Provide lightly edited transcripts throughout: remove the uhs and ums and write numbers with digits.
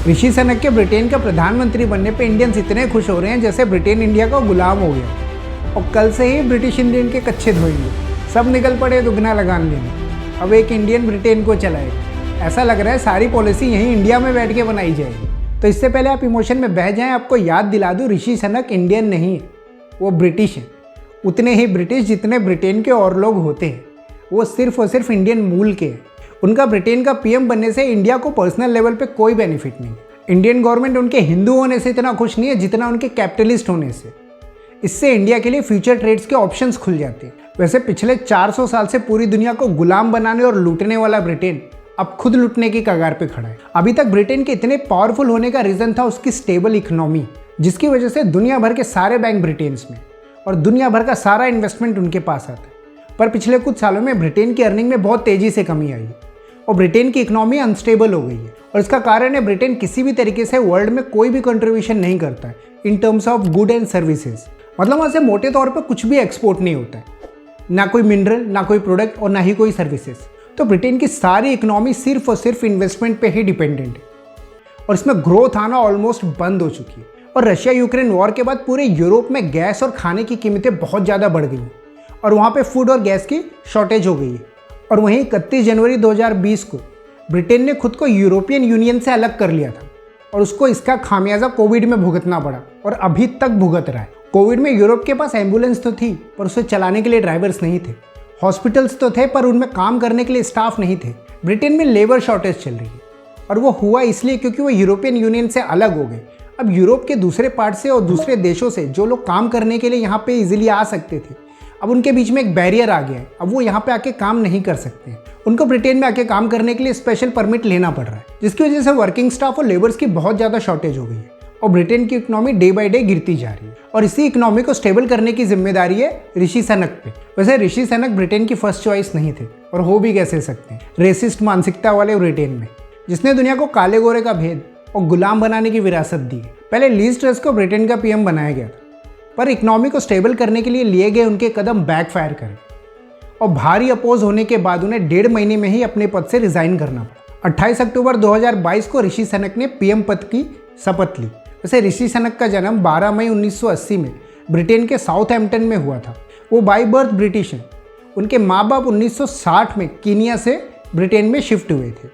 ऋषि सनक के ब्रिटेन का प्रधानमंत्री बनने पे इंडियंस इतने खुश हो रहे हैं जैसे ब्रिटेन इंडिया का गुलाम हो गया और कल से ही ब्रिटिश इंडियन के कच्चे धोएंगे। सब निकल पड़े दुगना लगान लेने। अब एक इंडियन ब्रिटेन को चलाएगा। ऐसा लग रहा है सारी पॉलिसी यहीं इंडिया में बैठ के बनाई जाएगी। तो इससे पहले आप इमोशन में बह जाएं, आपको याद दिला दूं, ऋषि सनक इंडियन नहीं है, वो ब्रिटिश है। उतने ही ब्रिटिश जितने ब्रिटेन के और लोग होते हैं। वो सिर्फ और सिर्फ इंडियन मूल के हैं। उनका ब्रिटेन का पीएम बनने से इंडिया को पर्सनल लेवल पे कोई बेनिफिट नहीं। इंडियन गवर्नमेंट उनके हिंदू होने से इतना खुश नहीं है जितना उनके कैपिटलिस्ट होने से। इससे इंडिया के लिए फ्यूचर ट्रेड्स के ऑप्शंस खुल जाते हैं। वैसे पिछले 400 साल से पूरी दुनिया को गुलाम बनाने और लूटने वाला ब्रिटेन अब खुद लूटने की कगार पे खड़ा है। अभी तक ब्रिटेन के इतने पावरफुल होने का रीजन था उसकी स्टेबल इकोनॉमी, जिसकी वजह से दुनिया भर के सारे बैंक ब्रिटेन में और दुनिया भर का सारा इन्वेस्टमेंट उनके पास आता है। पर पिछले कुछ सालों में ब्रिटेन की अर्निंग में बहुत तेजी से कमी आई है और ब्रिटेन की इकोनॉमी अनस्टेबल हो गई है। और इसका कारण है ब्रिटेन किसी भी तरीके से वर्ल्ड में कोई भी कंट्रीब्यूशन नहीं करता है in terms of good and services. मतलब वहाँ से मोटे तौर पर कुछ भी एक्सपोर्ट नहीं होता है, ना कोई मिनरल, ना कोई प्रोडक्ट और ना ही कोई सर्विसेज। तो ब्रिटेन की सारी इकोनॉमी सिर्फ और सिर्फ इन्वेस्टमेंट पे ही डिपेंडेंट है और इसमें ग्रोथ आना ऑलमोस्ट बंद हो चुकी है। और रशिया यूक्रेन वॉर के बाद पूरे यूरोप में गैस और खाने की कीमतें बहुत ज़्यादा बढ़ गई और वहाँ पे फूड और गैस की शॉर्टेज हो गई है। और वहीं 31 जनवरी 2020 को ब्रिटेन ने खुद को यूरोपियन यूनियन से अलग कर लिया था और उसको इसका खामियाजा कोविड में भुगतना पड़ा और अभी तक भुगत रहा है। कोविड में यूरोप के पास एम्बुलेंस तो थी पर उसे चलाने के लिए ड्राइवर्स नहीं थे। हॉस्पिटल्स तो थे पर उनमें काम करने के लिए स्टाफ नहीं थे। ब्रिटेन में लेबर शॉर्टेज चल रही है और वो हुआ इसलिए क्योंकि वो यूरोपियन यूनियन से अलग हो गए। अब यूरोप के दूसरे पार्ट से और दूसरे देशों से जो लोग काम करने के लिए यहाँ पे इजीली आ सकते थे, अब उनके बीच में एक बैरियर आ गया है। अब वो यहाँ पे आके काम नहीं कर सकते हैं। उनको ब्रिटेन में आके काम करने के लिए स्पेशल परमिट लेना पड़ रहा है, जिसकी वजह से वर्किंग स्टाफ और लेबर्स की बहुत ज़्यादा शॉर्टेज हो गई है और ब्रिटेन की इकोनॉमी डे बाय डे गिरती जा रही है। और इसी इकोनॉमी को स्टेबल करने की जिम्मेदारी है ऋषि सनक पे। वैसे ऋषि सनक ब्रिटेन की फर्स्ट चॉइस नहीं थे और हो भी कैसे सकते हैं रेसिस्ट मानसिकता वाले ब्रिटेन में, जिसने दुनिया को काले गोरे का भेद और गुलाम बनाने की विरासत दी है। पहले लीज ट्रस को ब्रिटेन का पीएम बनाया गया था पर इकोनॉमी को स्टेबल करने के लिए लिए गए उनके कदम बैकफायर कर और भारी अपोज होने के बाद उन्हें 1.5 महीने में ही अपने पद से रिजाइन करना पड़ा। 28 अक्टूबर 2022 को ऋषि सनक ने पीएम पद की शपथ ली। वैसे ऋषि सनक का जन्म 12 मई 1980 में ब्रिटेन के साउथहैम्पटन में हुआ था। वो बाई बर्थ ब्रिटिश हैं। उनके माँ बाप 1960 में कीनिया से ब्रिटेन में शिफ्ट हुए थे।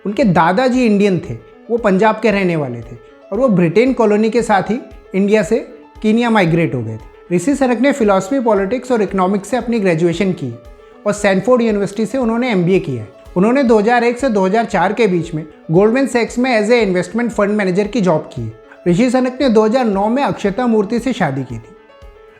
उनके दादाजी इंडियन थे, वो पंजाब के रहने वाले थे और वो ब्रिटेन कॉलोनी के साथ ही इंडिया से कीनिया माइग्रेट हो गए थे। ऋषि सनक ने फिलॉसफी, पॉलिटिक्स और इकोनॉमिक्स से अपनी ग्रेजुएशन की और सैनफोर्ड यूनिवर्सिटी से उन्होंने एमबीए किया है। उन्होंने 2001 से 2004 के बीच में गोल्डमैन सैक्स में as a investment fund manager की जॉब की है। ऋषि सनक ने 2009 में अक्षता मूर्ति से शादी की थी,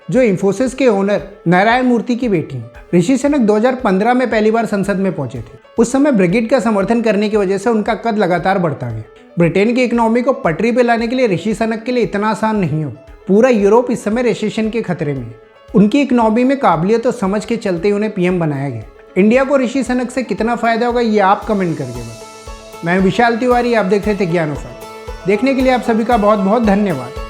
जो इंफोसिस के ओनर नारायण मूर्ति की बेटी हैं। ऋषि सनक 2015 में पहली बार संसद में पहुंचे थे। उस समय ब्रेक्जिट का समर्थन करने की वजह से उनका कद लगातार बढ़ता गया। ब्रिटेन की इकोनॉमी को पटरी पे लाने के लिए ऋषि सनक के लिए इतना आसान नहीं हो। पूरा यूरोप इस समय रिसेशन के खतरे में है। उनकी इकोनॉमी में काबिलियत और समझ के चलते उन्हें पीएम बनाया गया। इंडिया को ऋषि सनक से कितना फायदा होगा ये आप कमेंट करके बताएं। मैं विशाल तिवारी, आप देख रहे थे ज्ञानोफाई। देखने के लिए आप सभी का बहुत बहुत धन्यवाद।